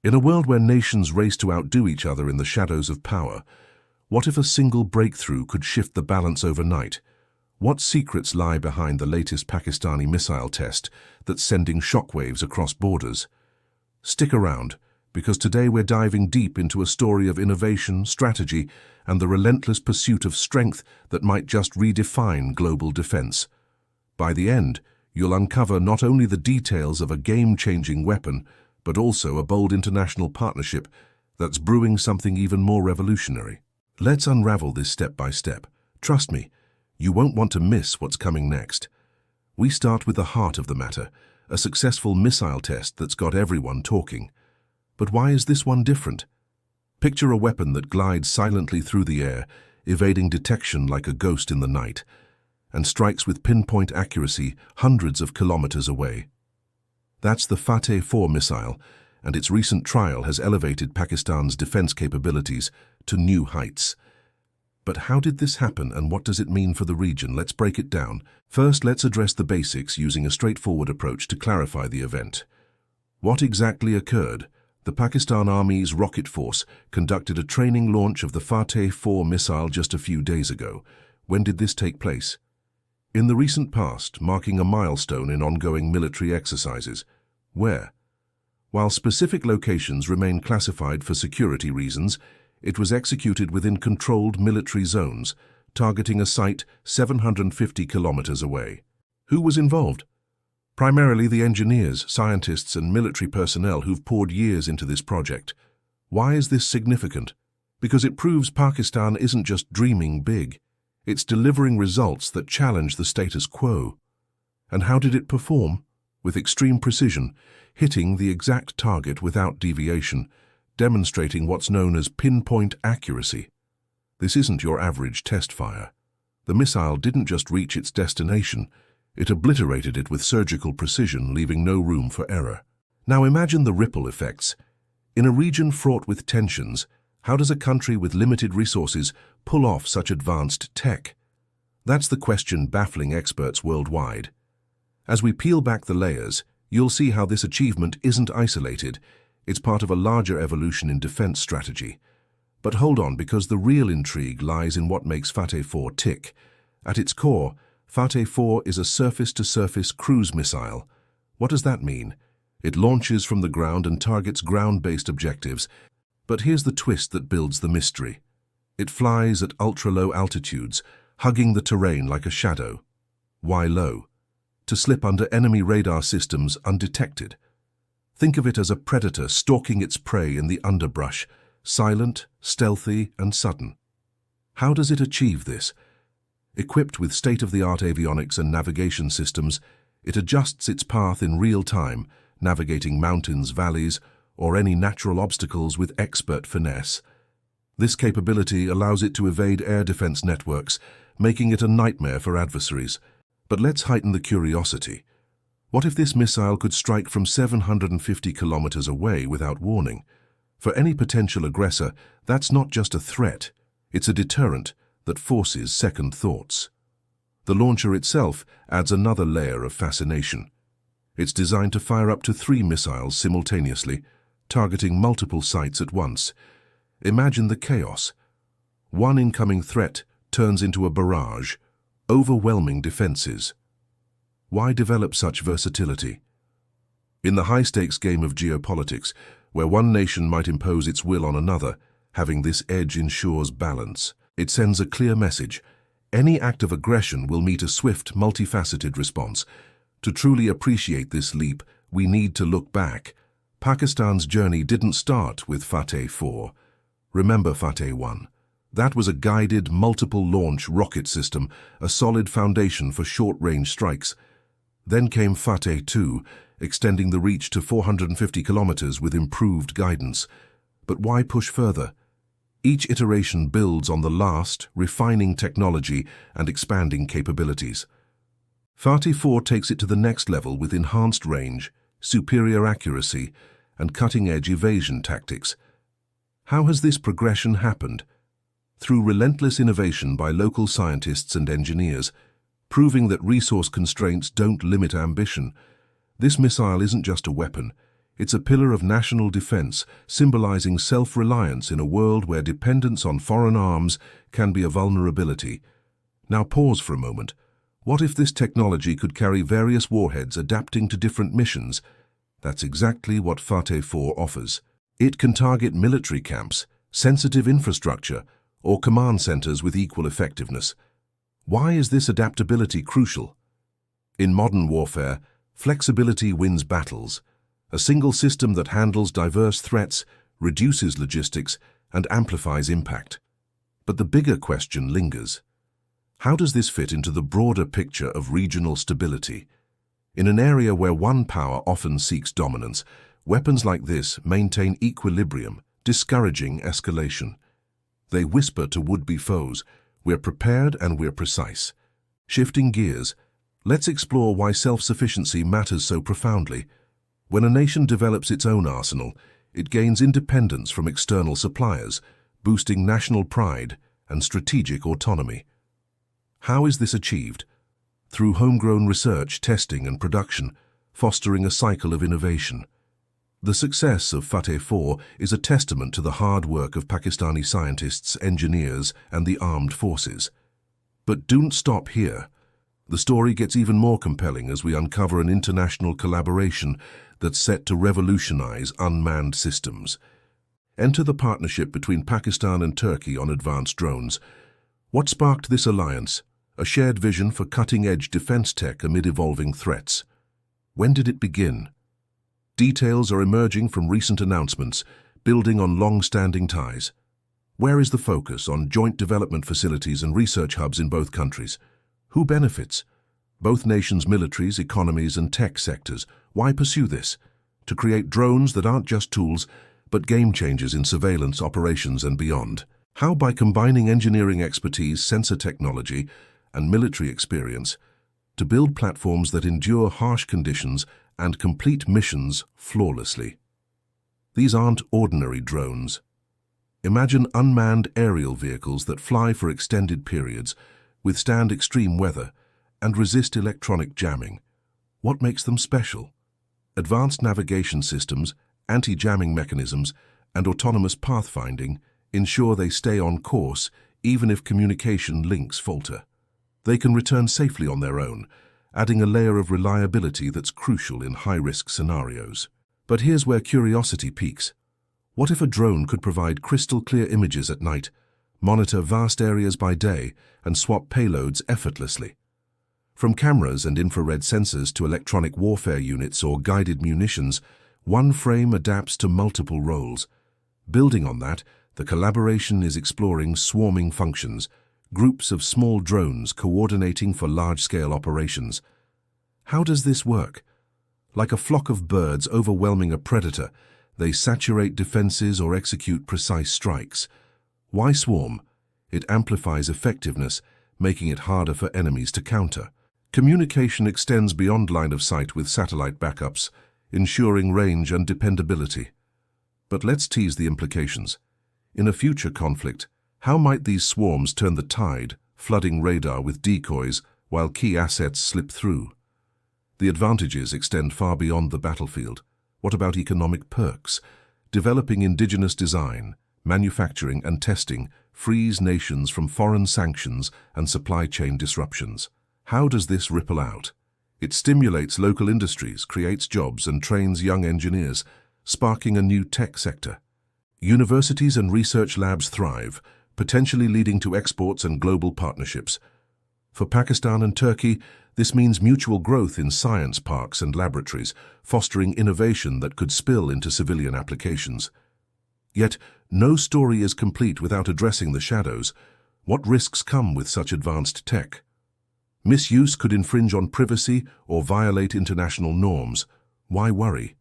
In a world where nations race to outdo each other in the shadows of power, what if a single breakthrough could shift the balance overnight? What secrets lie behind the latest Pakistani missile test that's sending shockwaves across borders? Stick around, because today we're diving deep into a story of innovation, strategy, and the relentless pursuit of strength that might just redefine global defense. By the end, you'll uncover not only the details of a game-changing weapon, but also a bold international partnership that's brewing something even more revolutionary. Let's unravel this step by step. Trust me, you won't want to miss what's coming next. We start with the heart of the matter, a successful missile test that's got everyone talking. But why is this one different? Picture a weapon that glides silently through the air, evading detection like a ghost in the night, and strikes with pinpoint accuracy hundreds of kilometers away. That's the Fatah-4 missile, and its recent trial has elevated Pakistan's defense capabilities to new heights. But how did this happen, and what does it mean for the region? Let's break it down. First, let's address the basics using a straightforward approach to clarify the event. What exactly occurred? The Pakistan Army's rocket force conducted a training launch of the Fatah-4 missile just a few days ago. When did this take place? In the recent past, marking a milestone in ongoing military exercises. Where? While specific locations remain classified for security reasons, it was executed within controlled military zones, targeting a site 750 kilometers away. Who was involved? Primarily the engineers, scientists, and military personnel who've poured years into this project. Why is this significant? Because it proves Pakistan isn't just dreaming big. It's delivering results that challenge the status quo. And how did it perform? With extreme precision, hitting the exact target without deviation, demonstrating what's known as pinpoint accuracy. This isn't your average test fire. The missile didn't just reach its destination, it obliterated it with surgical precision, leaving no room for error. Now imagine the ripple effects. In a region fraught with tensions, how does a country with limited resources pull off such advanced tech? That's the question baffling experts worldwide. As we peel back the layers, you'll see how this achievement isn't isolated. It's part of a larger evolution in defense strategy. But hold on, because the real intrigue lies in what makes Fatah-4 tick. At its core, Fatah-4 is a surface-to-surface cruise missile. What does that mean? It launches from the ground and targets ground-based objectives. But here's the twist that builds the mystery. It flies at ultra-low altitudes, hugging the terrain like a shadow. Why low? To slip under enemy radar systems undetected. Think of it as a predator stalking its prey in the underbrush, silent, stealthy, and sudden. How does it achieve this? Equipped with state-of-the-art avionics and navigation systems, it adjusts its path in real time, navigating mountains, valleys, or any natural obstacles with expert finesse. This capability allows it to evade air defense networks, making it a nightmare for adversaries. But let's heighten the curiosity. What if this missile could strike from 750 kilometers away without warning? For any potential aggressor, that's not just a threat, it's a deterrent that forces second thoughts. The launcher itself adds another layer of fascination. It's designed to fire up to 3 missiles simultaneously, targeting multiple sites at once. Imagine the chaos. One incoming threat turns into a barrage, overwhelming defenses. Why develop such versatility? In the high-stakes game of geopolitics, where one nation might impose its will on another, having this edge ensures balance. It sends a clear message. Any act of aggression will meet a swift, multifaceted response. To truly appreciate this leap, we need to look back. Pakistan's journey didn't start with Fatah-4. Remember Fatah-1. That was a guided, multiple-launch rocket system, a solid foundation for short-range strikes. Then came Fatah-2, extending the reach to 450 kilometers with improved guidance. But why push further? Each iteration builds on the last, refining technology and expanding capabilities. Fatah-4 takes it to the next level with enhanced range, superior accuracy, and cutting-edge evasion tactics. How has this progression happened? Through relentless innovation by local scientists and engineers, proving that resource constraints don't limit ambition. This missile isn't just a weapon, It's a pillar of national defense, symbolizing self-reliance in a world where dependence on foreign arms can be a vulnerability. Now pause for a moment. What if this technology could carry various warheads adapting to different missions? That's exactly what Fatah-4 offers. It can target military camps, sensitive infrastructure, or command centers with equal effectiveness. Why is this adaptability crucial? In modern warfare, flexibility wins battles. A single system that handles diverse threats, reduces logistics, and amplifies impact. But the bigger question lingers. How does this fit into the broader picture of regional stability? In an area where one power often seeks dominance, weapons like this maintain equilibrium, discouraging escalation. They whisper to would-be foes, "We're prepared and we're precise." Shifting gears, let's explore why self-sufficiency matters so profoundly. When a nation develops its own arsenal, it gains independence from external suppliers, boosting national pride and strategic autonomy. How is this achieved? Through homegrown research, testing, and production, fostering a cycle of innovation. The success of Fatah-4 is a testament to the hard work of Pakistani scientists, engineers, and the armed forces. But don't stop here. The story gets even more compelling as we uncover an international collaboration that's set to revolutionize unmanned systems. Enter the partnership between Pakistan and Turkey on advanced drones. What sparked this alliance? A shared vision for cutting-edge defense tech amid evolving threats. When did it begin? Details are emerging from recent announcements, building on long-standing ties. Where is the focus? On joint development facilities and research hubs in both countries? Who benefits? Both nations' militaries, economies, and tech sectors. Why pursue this? To create drones that aren't just tools, but game-changers in surveillance, operations, and beyond. How? By combining engineering expertise, sensor technology, and military experience to build platforms that endure harsh conditions and complete missions flawlessly. These aren't ordinary drones. Imagine unmanned aerial vehicles that fly for extended periods, withstand extreme weather, and resist electronic jamming. What makes them special? Advanced navigation systems, anti-jamming mechanisms, and autonomous pathfinding ensure they stay on course even if communication links falter. They can return safely on their own, adding a layer of reliability that's crucial in high-risk scenarios. But here's where curiosity peaks. What if a drone could provide crystal-clear images at night, monitor vast areas by day, and swap payloads effortlessly? From cameras and infrared sensors to electronic warfare units or guided munitions, one frame adapts to multiple roles. Building on that, the collaboration is exploring swarming functions, groups of small drones coordinating for large-scale operations. How does this work? Like a flock of birds overwhelming a predator, they saturate defenses or execute precise strikes. Why swarm? It amplifies effectiveness, making it harder for enemies to counter. Communication extends beyond line of sight with satellite backups, ensuring range and dependability. But let's tease the implications. In a future conflict, how might these swarms turn the tide, flooding radar with decoys while key assets slip through? The advantages extend far beyond the battlefield. What about economic perks? Developing indigenous design, manufacturing, and testing frees nations from foreign sanctions and supply chain disruptions. How does this ripple out? It stimulates local industries, creates jobs, and trains young engineers, sparking a new tech sector. Universities and research labs thrive, potentially leading to exports and global partnerships. For Pakistan and Turkey, this means mutual growth in science parks and laboratories, fostering innovation that could spill into civilian applications. Yet, no story is complete without addressing the shadows. What risks come with such advanced tech? Misuse could infringe on privacy or violate international norms. Why worry?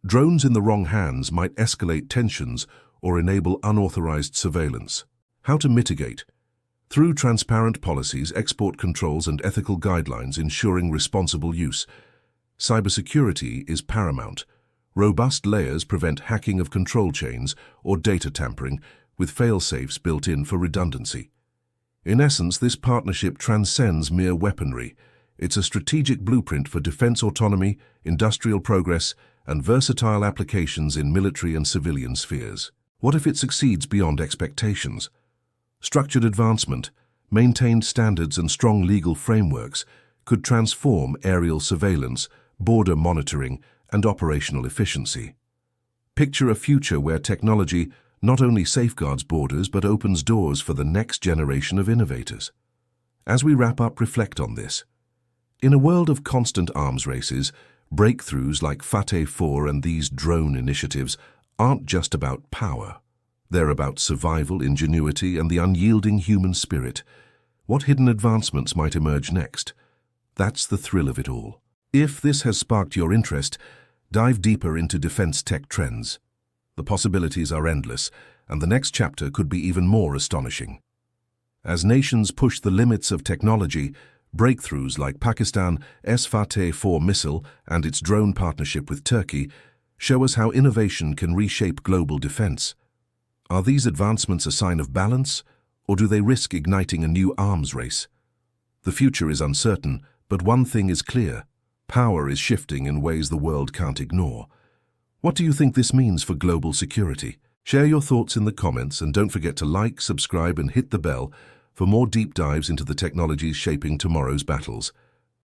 Drones in the wrong hands might escalate tensions or enable unauthorized surveillance. How to mitigate? Through transparent policies, export controls, and ethical guidelines ensuring responsible use. Cybersecurity is paramount. Robust layers prevent hacking of control chains or data tampering, with fail-safes built in for redundancy. In essence, this partnership transcends mere weaponry. It's a strategic blueprint for defense autonomy, industrial progress, and versatile applications in military and civilian spheres. What if it succeeds beyond expectations? Structured advancement, maintained standards and strong legal frameworks could transform aerial surveillance, border monitoring, and operational efficiency. Picture a future where technology not only safeguards borders but opens doors for the next generation of innovators. As we wrap up, reflect on this. In a world of constant arms races, breakthroughs like Fatah-4 and these drone initiatives aren't just about power. They're about survival, ingenuity, and the unyielding human spirit. What hidden advancements might emerge next? That's the thrill of it all. If this has sparked your interest, dive deeper into defense tech trends. The possibilities are endless, and the next chapter could be even more astonishing. As nations push the limits of technology, breakthroughs like Pakistan's Fatah-4 missile and its drone partnership with Turkey show us how innovation can reshape global defense. Are these advancements a sign of balance, or do they risk igniting a new arms race? The future is uncertain, but one thing is clear: power is shifting in ways the world can't ignore. What do you think this means for global security? Share your thoughts in the comments, and don't forget to like, subscribe, and hit the bell for more deep dives into the technologies shaping tomorrow's battles.